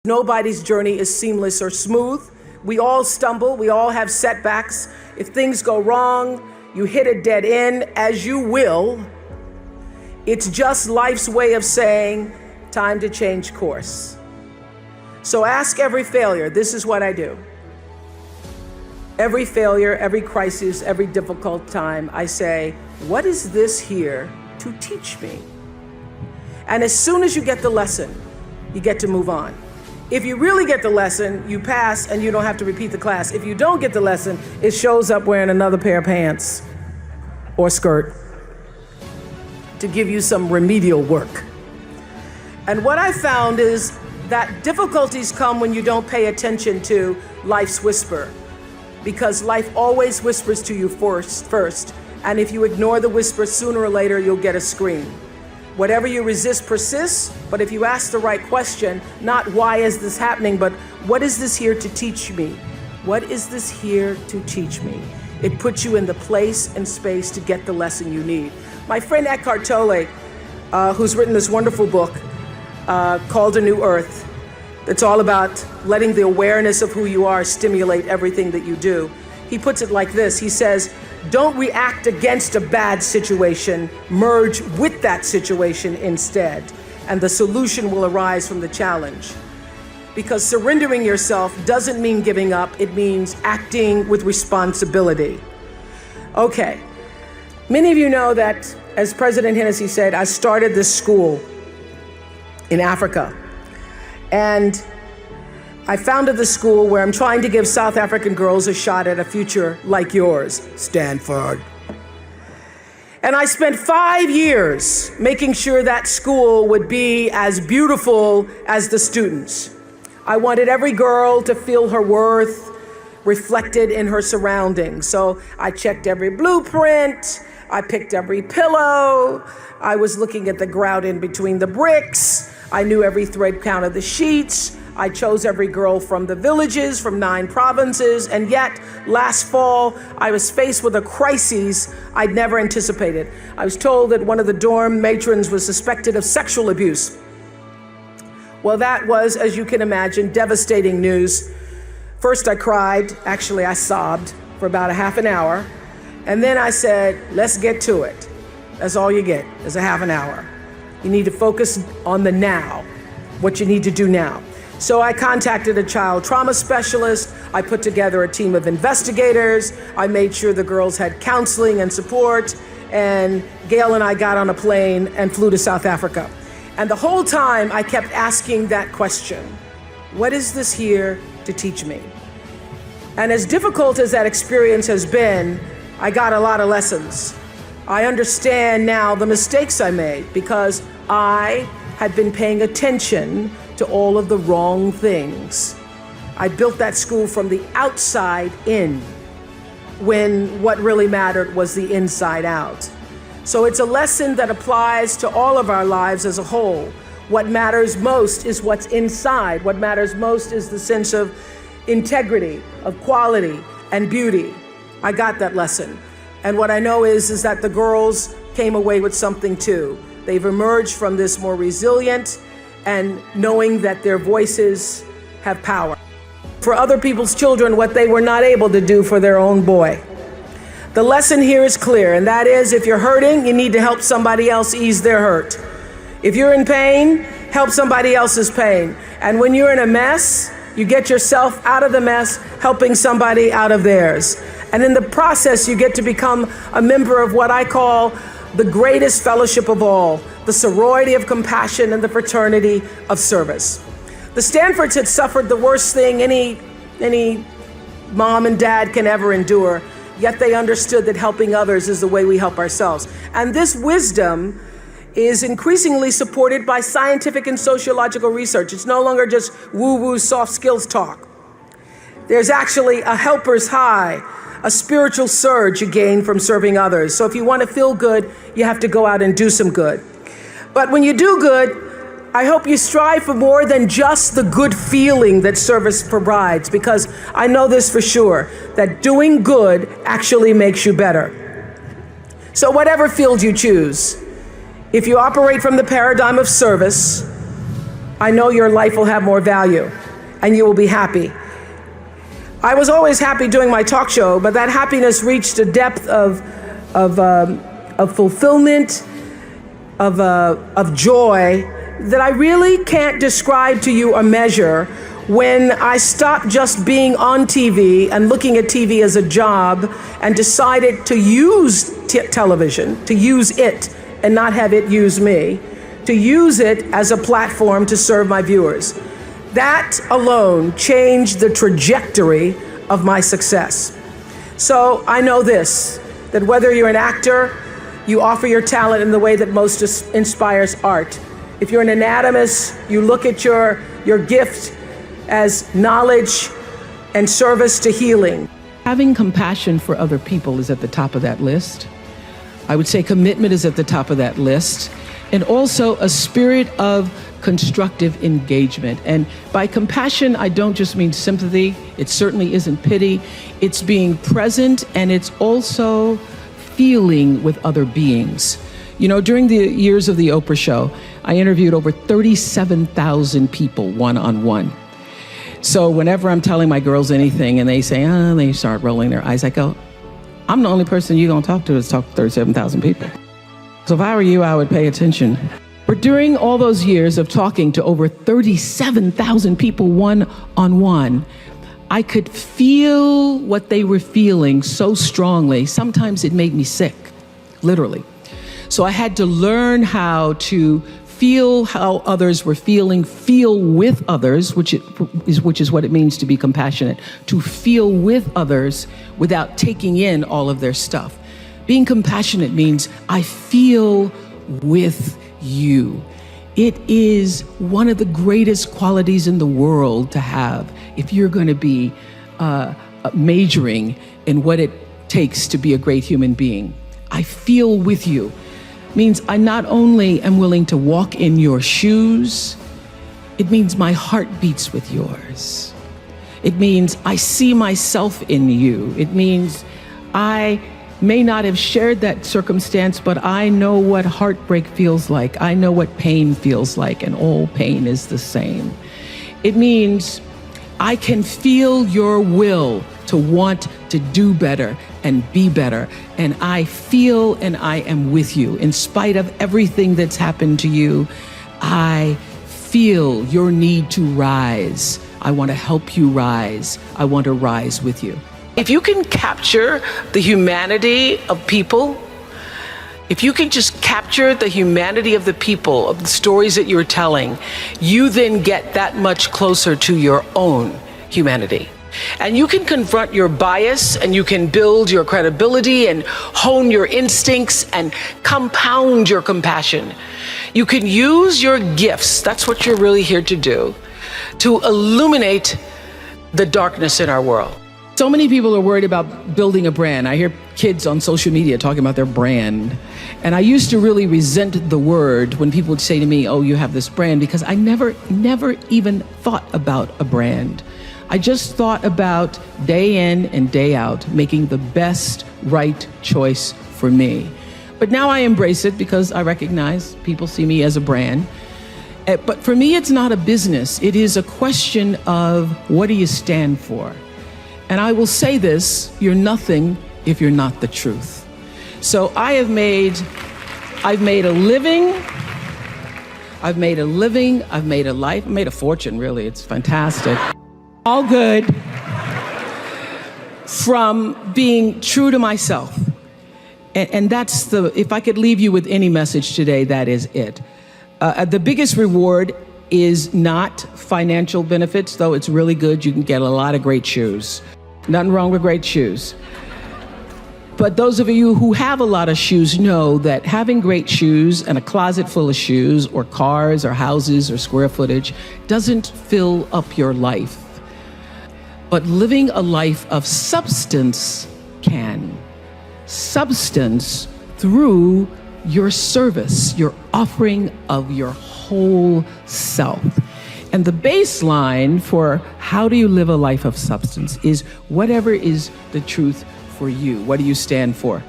Nobody's journey is seamless or smooth. We all stumble, we all have setbacks. If things go wrong, you hit a dead end, as you will. It's just life's way of saying, time to change course. So ask every failure. This is what I do. Every failure, every crisis, every difficult time, I say, what is this here to teach me? And as soon as you get the lesson, you get to move on. If you really get the lesson, you pass and you don't have to repeat the class. If you don't get the lesson, it shows up wearing another pair of pants or skirt to give you some remedial work. And what I found is that difficulties come when you don't pay attention to life's whisper, because life always whispers to you first. And if you ignore the whisper, sooner or later, you'll get a scream. Whatever you resist persists, but if you ask the right question, not why is this happening, but what is this here to teach me? What is this here to teach me? It puts you in the place and space to get the lesson you need. My friend Eckhart Tolle, who's written this wonderful book called A New Earth, it's all about letting the awareness of who you are stimulate everything that you do. He puts it like this. He says, don't react against a bad situation, merge with that situation instead, and the solution will arise from the challenge. Because surrendering yourself doesn't mean giving up, it means acting with responsibility. Okay, many of you know that, as President Hennessy said, I started this school in Africa. And I founded the school where I'm trying to give South African girls a shot at a future like yours, Stanford. And I spent 5 years making sure that school would be as beautiful as the students. I wanted every girl to feel her worth reflected in her surroundings. So I checked every blueprint, I picked every pillow, I was looking at the grout in between the bricks, I knew every thread count of the sheets, I chose every girl from the villages, from 9 provinces, and yet last fall, I was faced with a crisis I'd never anticipated. I was told that one of the dorm matrons was suspected of sexual abuse. Well, that was, as you can imagine, devastating news. First I cried, actually I sobbed for about a half an hour, and then I said, let's get to it. That's all you get, is a half an hour. You need to focus on the now, what you need to do now. So I contacted a child trauma specialist. I put together a team of investigators. I made sure the girls had counseling and support. And Gail and I got on a plane and flew to South Africa. And the whole time I kept asking that question, what is this here to teach me? And as difficult as that experience has been, I got a lot of lessons. I understand now the mistakes I made because I had been paying attention to all of the wrong things. I built that school from the outside in, when what really mattered was the inside out. So it's a lesson that applies to all of our lives as a whole. What matters most is what's inside. What matters most is the sense of integrity, of quality, and beauty. I got that lesson. And what I know is that the girls came away with something too. They've emerged from this more resilient and knowing that their voices have power. For other people's children, what they were not able to do for their own boy. The lesson here is clear, and that is if you're hurting, you need to help somebody else ease their hurt. If you're in pain, help somebody else's pain. And when you're in a mess, you get yourself out of the mess, helping somebody out of theirs. And in the process, you get to become a member of what I call the greatest fellowship of all, the sorority of compassion and the fraternity of service. The Stanfords had suffered the worst thing any mom and dad can ever endure, yet they understood that helping others is the way we help ourselves. And this wisdom is increasingly supported by scientific and sociological research. It's no longer just woo-woo soft skills talk. There's actually a helper's high, a spiritual surge you gain from serving others. So if you want to feel good, you have to go out and do some good. But when you do good, I hope you strive for more than just the good feeling that service provides, because I know this for sure, that doing good actually makes you better. So whatever field you choose, if you operate from the paradigm of service, I know your life will have more value and you will be happy. I was always happy doing my talk show, but that happiness reached a depth of fulfillment, of joy that I really can't describe to you or measure when I stopped just being on TV and looking at TV as a job and decided to use television, to use it and not have it use me, to use it as a platform to serve my viewers. That alone changed the trajectory of my success. So I know this, that whether you're an actor, you offer your talent in the way that most inspires art. If you're an anatomist, you look at your gift as knowledge and service to healing. Having compassion for other people is at the top of that list. I would say commitment is at the top of that list. And also a spirit of constructive engagement. And by compassion, I don't just mean sympathy. It certainly isn't pity. It's being present, and it's also feeling with other beings. You know, during the years of the Oprah show, I interviewed over 37,000 people one-on-one. So whenever I'm telling my girls anything and they say, they start rolling their eyes, I go, I'm the only person you're gonna talk to is talk to 37,000 people. So if I were you, I would pay attention. But during all those years of talking to over 37,000 people one-on-one, I could feel what they were feeling so strongly. Sometimes it made me sick, literally. So I had to learn how to feel how others were feeling, feel with others, which is what it means to be compassionate, to feel with others without taking in all of their stuff. Being compassionate means I feel with you. It is one of the greatest qualities in the world to have if you're going to be majoring in what it takes to be a great human being. I feel with you means I not only am willing to walk in your shoes, it means my heart beats with yours. It means I see myself in you. It means I may not have shared that circumstance, but I know what heartbreak feels like. I know what pain feels like, and all pain is the same. It means I can feel your will to want to do better and be better. And I feel and I am with you. In spite of everything that's happened to you, I feel your need to rise. I want to help you rise. I want to rise with you. If you can capture the humanity of people, if you can just capture the humanity of the people, of the stories that you're telling, you then get that much closer to your own humanity. And you can confront your bias, and you can build your credibility and hone your instincts and compound your compassion. You can use your gifts, that's what you're really here to do, to illuminate the darkness in our world. So many people are worried about building a brand. I hear kids on social media talking about their brand. And I used to really resent the word when people would say to me, oh, you have this brand, because I never even thought about a brand. I just thought about day in and day out, making the best right choice for me. But now I embrace it because I recognize people see me as a brand. But for me, it's not a business. It is a question of what do you stand for? And I will say this, you're nothing if you're not the truth. So I've made a living, I've made a life, I've made a fortune, really, it's fantastic. All good from being true to myself. And that's if I could leave you with any message today, that is it. The biggest reward is not financial benefits, though it's really good. You can get a lot of great shoes. Nothing wrong with great shoes. But those of you who have a lot of shoes know that having great shoes and a closet full of shoes or cars or houses or square footage doesn't fill up your life. But living a life of substance can. Substance through your service, your offering of your whole self. And the baseline for how do you live a life of substance is whatever is the truth for you. What do you stand for?